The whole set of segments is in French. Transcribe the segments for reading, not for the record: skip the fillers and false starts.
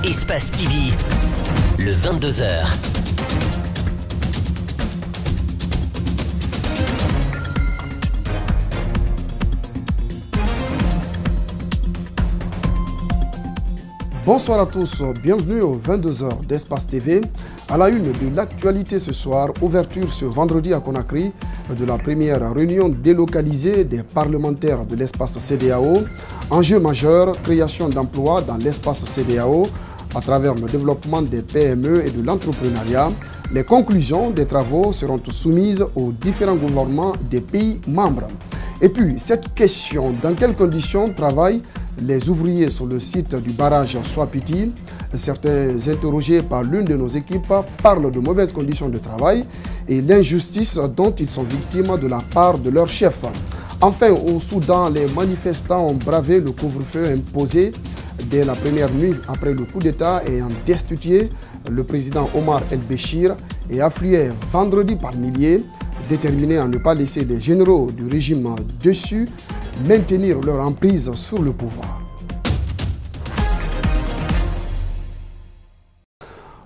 Espace TV, le 22h. Bonsoir à tous, bienvenue aux 22h d'Espace TV. À la une de l'actualité ce soir, ouverture ce vendredi à Conakry de la première réunion délocalisée des parlementaires de l'espace CEDEAO. Enjeu majeur, création d'emplois dans l'espace CEDEAO à travers le développement des PME et de l'entrepreneuriat. Les conclusions des travaux seront soumises aux différents gouvernements des pays membres. Et puis, cette question, dans quelles conditions travaillent les ouvriers sur le site du barrage Swapiti? Certains interrogés par l'une de nos équipes parlent de mauvaises conditions de travail et l'injustice dont ils sont victimes de la part de leur chef. Enfin, au Soudan, les manifestants ont bravé le couvre-feu imposé dès la première nuit après le coup d'État et ont destitué le président Omar el-Béchir et afflué vendredi par milliers, déterminés à ne pas laisser les généraux du régime dessus maintenir leur emprise sur le pouvoir.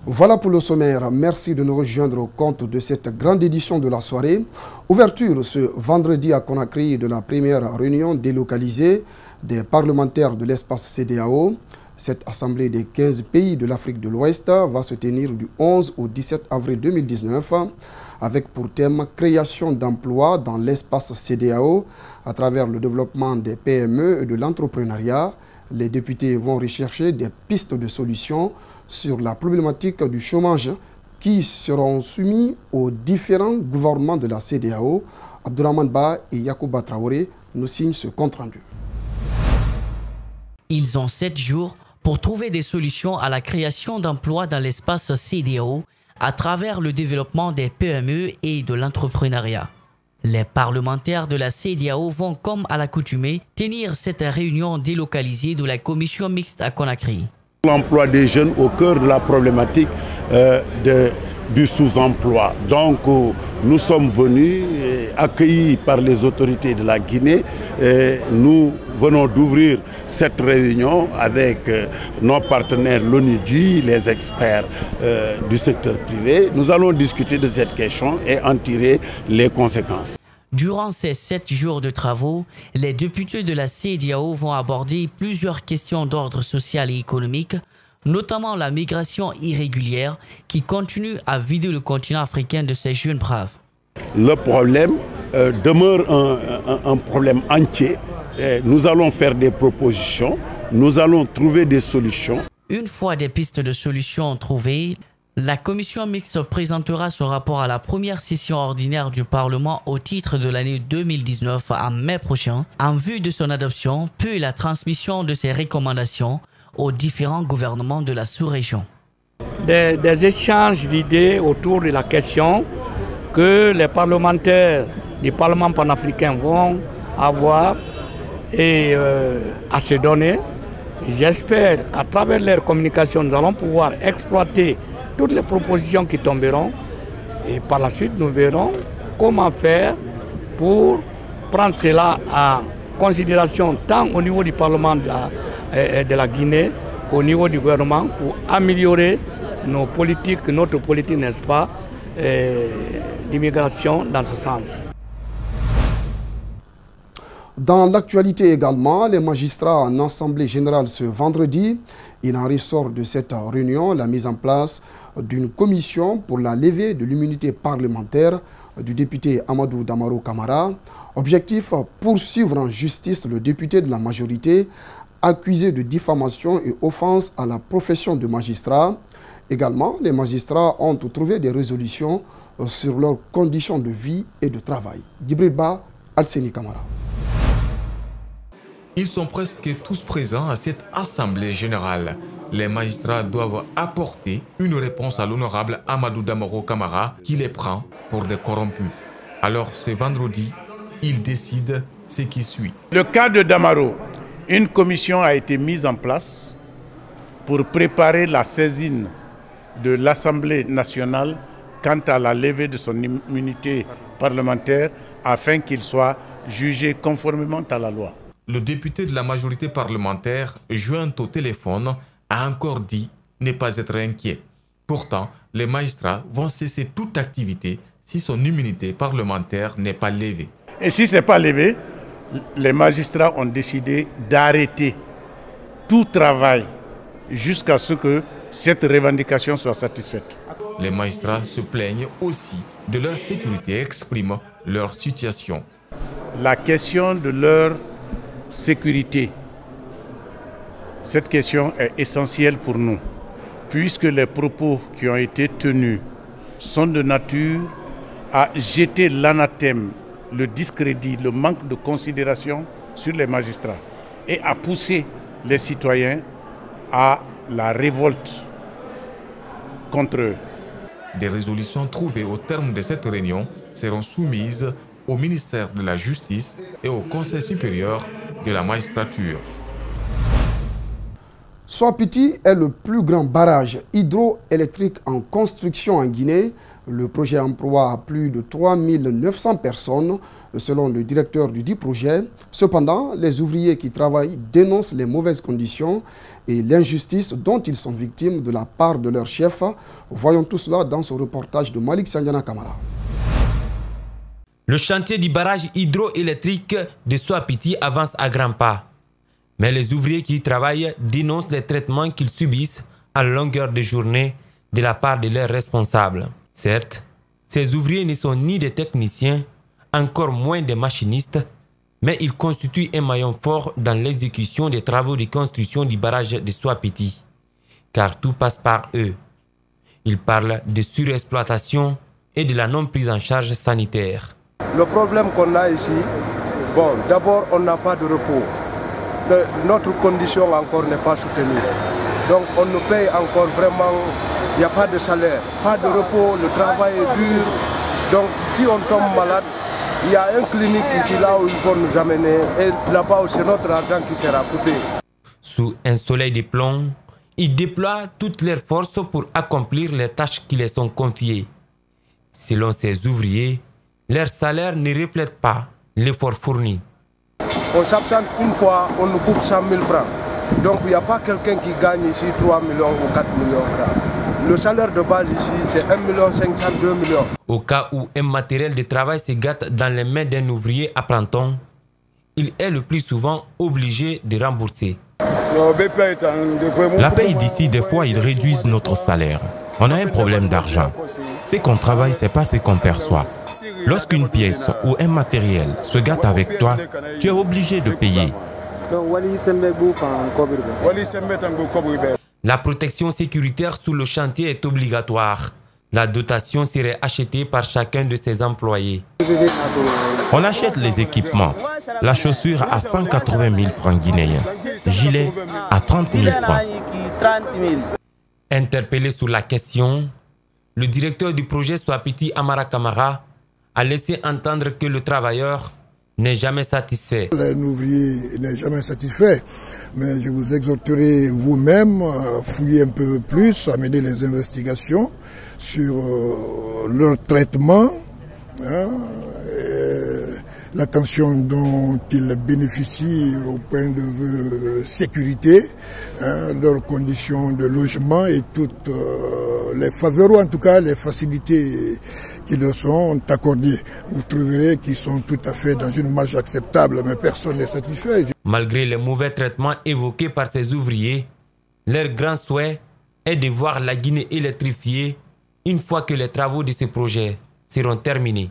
Voilà pour le sommaire. Merci de nous rejoindre au compte de cette grande édition de la soirée. Ouverture ce vendredi à Conakry de la première réunion délocalisée des parlementaires de l'espace CEDEAO. Cette assemblée des 15 pays de l'Afrique de l'Ouest va se tenir du 11 au 17 avril 2019 avec pour thème création d'emplois dans l'espace CEDEAO à travers le développement des PME et de l'entrepreneuriat. Les députés vont rechercher des pistes de solutions sur la problématique du chômage qui seront soumis aux différents gouvernements de la CEDEAO. Abdourahmane Ba et Yacouba Traoré nous signent ce compte-rendu. Ils ont 7 jours pour trouver des solutions à la création d'emplois dans l'espace CEDEAO à travers le développement des PME et de l'entrepreneuriat. Les parlementaires de la CEDEAO vont, comme à l'accoutumée, tenir cette réunion délocalisée de la commission mixte à Conakry. L'emploi des jeunes au cœur de la problématique du sous-emploi. Donc nous sommes venus accueillis par les autorités de la Guinée. Nous venons d'ouvrir cette réunion avec nos partenaires l'ONUDI, les experts du secteur privé. Nous allons discuter de cette question et en tirer les conséquences. Durant ces 7 jours de travaux, les députés de la CEDEAO vont aborder plusieurs questions d'ordre social et économique, notamment la migration irrégulière qui continue à vider le continent africain de ses jeunes braves. Le problème demeure un problème entier. Nous allons faire des propositions, nous allons trouver des solutions. Une fois des pistes de solutions trouvées, la commission mixte présentera son rapport à la première session ordinaire du Parlement au titre de l'année 2019 en mai prochain, en vue de son adoption, puis la transmission de ses recommandations aux différents gouvernements de la sous-région. Des échanges d'idées autour de la question que les parlementaires du Parlement panafricain vont avoir et à se donner. J'espère à travers leur communication, nous allons pouvoir exploiter toutes les propositions qui tomberont et par la suite nous verrons comment faire pour prendre cela en considération tant au niveau du Parlement de la Guinée qu'au niveau du gouvernement pour améliorer nos politiques, notre politique, n'est-ce pas, d'immigration dans ce sens. Dans l'actualité également, les magistrats en assemblée générale ce vendredi, il en ressort de cette réunion la mise en place d'une commission pour la levée de l'immunité parlementaire du député Amadou Damaro Camara. Objectif, poursuivre en justice le député de la majorité accusé de diffamation et offense à la profession de magistrat. Également, les magistrats ont trouvé des résolutions sur leurs conditions de vie et de travail. Djibril Ba, Alseni Camara. Ils sont presque tous présents à cette assemblée générale. Les magistrats doivent apporter une réponse à l'honorable Amadou Damaro Camara qui les prend pour des corrompus. Alors ce vendredi, ils décident ce qui suit. Le cas de Damaro, une commission a été mise en place pour préparer la saisine de l'Assemblée nationale quant à la levée de son immunité parlementaire afin qu'il soit jugé conformément à la loi. Le député de la majorité parlementaire, joint au téléphone, a encore dit ne pas être inquiet. Pourtant, les magistrats vont cesser toute activité si son immunité parlementaire n'est pas levée. Et si ce n'est pas levé, les magistrats ont décidé d'arrêter tout travail jusqu'à ce que cette revendication soit satisfaite. Les magistrats se plaignent aussi de leur sécurité et expriment leur situation. La question de leur sécurité, cette question est essentielle pour nous, puisque les propos qui ont été tenus sont de nature à jeter l'anathème, le discrédit, le manque de considération sur les magistrats et à pousser les citoyens à la révolte contre eux. Des résolutions trouvées au terme de cette réunion seront soumises au ministère de la Justice et au Conseil supérieur de la magistrature. Soapiti est le plus grand barrage hydroélectrique en construction en Guinée. Le projet emploie plus de 3900 personnes, selon le directeur du dit projet. Cependant, les ouvriers qui travaillent dénoncent les mauvaises conditions et l'injustice dont ils sont victimes de la part de leur chef. Voyons tout cela dans ce reportage de Malik Sandiana Kamara. Le chantier du barrage hydroélectrique de Soapiti avance à grands pas. Mais les ouvriers qui y travaillent dénoncent les traitements qu'ils subissent à longueur de journée de la part de leurs responsables. Certes, ces ouvriers ne sont ni des techniciens, encore moins des machinistes, mais ils constituent un maillon fort dans l'exécution des travaux de construction du barrage de Soapiti, car tout passe par eux. Ils parlent de surexploitation et de la non prise en charge sanitaire. Le problème qu'on a ici, bon, d'abord on n'a pas de repos. Notre condition encore n'est pas soutenue. Donc on nous paye encore vraiment, il n'y a pas de salaire, pas de repos, le travail est dur. Donc si on tombe malade, il y a une clinique ici là où il faut nous amener et là-bas c'est notre argent qui sera coupé. Sous un soleil de plomb, ils déploient toutes leurs forces pour accomplir les tâches qui les sont confiées. Selon ces ouvriers, leur salaire ne reflète pas l'effort fourni. On s'absente une fois, on nous coupe 100 000 francs. Donc il n'y a pas quelqu'un qui gagne ici 3 millions ou 4 millions de francs. Le salaire de base ici, c'est 1 500 000, 2 millions. Au cas où un matériel de travail se gâte dans les mains d'un ouvrier à plein temps, il est le plus souvent obligé de rembourser. La paye d'ici, des fois, ils réduisent notre salaire. On a un problème d'argent. Ce qu'on travaille, ce n'est pas ce qu'on perçoit. Lorsqu'une pièce ou un matériel se gâte avec toi, tu es obligé de payer. La protection sécuritaire sous le chantier est obligatoire. La dotation serait achetée par chacun de ses employés. On achète les équipements. La chaussure à 180 000 francs guinéens. Gilet à 30 000 francs. Interpellé sur la question, le directeur du projet Soapiti Amara Kamara a laissé entendre que le travailleur n'est jamais satisfait. L'ouvrier n'est jamais satisfait, mais je vous exhorterai vous-même à fouiller un peu plus, à mener les investigations sur leur traitement, l'attention dont ils bénéficient au point de vue sécurité, leurs conditions de logement et toutes les faveurs ou en tout cas les facilités qui leur sont accordées. Vous trouverez qu'ils sont tout à fait dans une marge acceptable, mais personne n'est satisfait. Malgré les mauvais traitements évoqués par ces ouvriers, leur grand souhait est de voir la Guinée électrifiée une fois que les travaux de ce projet seront terminés.